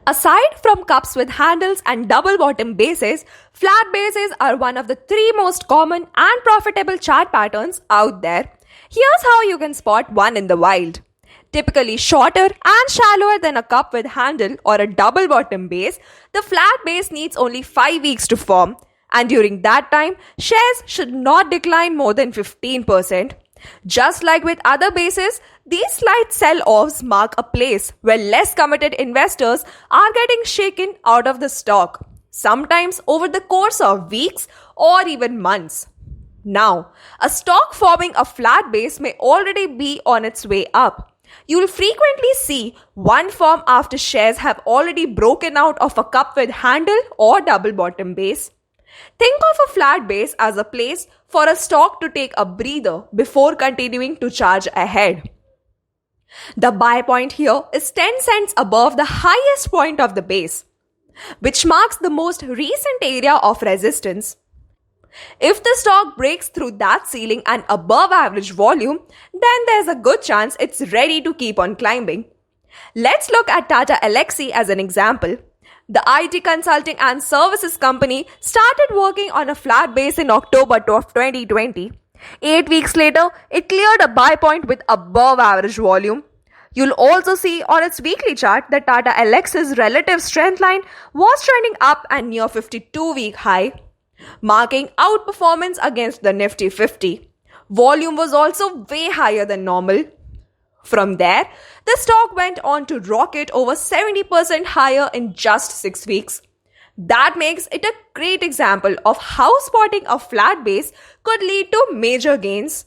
Aside from cups with handles and double bottom bases, flat bases are one of the three most common and profitable chart patterns out there. Here's how you can spot one in the wild. Typically shorter and shallower than a cup with handle or a double bottom base, the flat base needs only 5 weeks to form, and during that time, shares should not decline more than 15%. Just like with other bases, these slight sell-offs mark a place where less committed investors are getting shaken out of the stock, sometimes over the course of weeks or even months. Now, a stock forming a flat base may already be on its way up. You will frequently see one form after shares have already broken out of a cup with handle or double bottom base. Think of a flat base as a place for a stock to take a breather before continuing to charge ahead. The buy point here is 10 cents above the highest point of the base, which marks the most recent area of resistance. If the stock breaks through that ceiling and above average volume, then there's a good chance it's ready to keep on climbing. Let's look at Tata Elxsi as an example. The IT consulting and services company started working on a flat base in October of 2020. 8 weeks later, it cleared a buy point with above average volume. You'll also see on its weekly chart that Tata Elxsi's relative strength line was trending up and near 52-week high, marking outperformance against the Nifty 50. Volume was also way higher than normal. From there, the stock went on to rocket over 70% higher in just 6 weeks. That makes it a great example of how spotting a flat base could lead to major gains.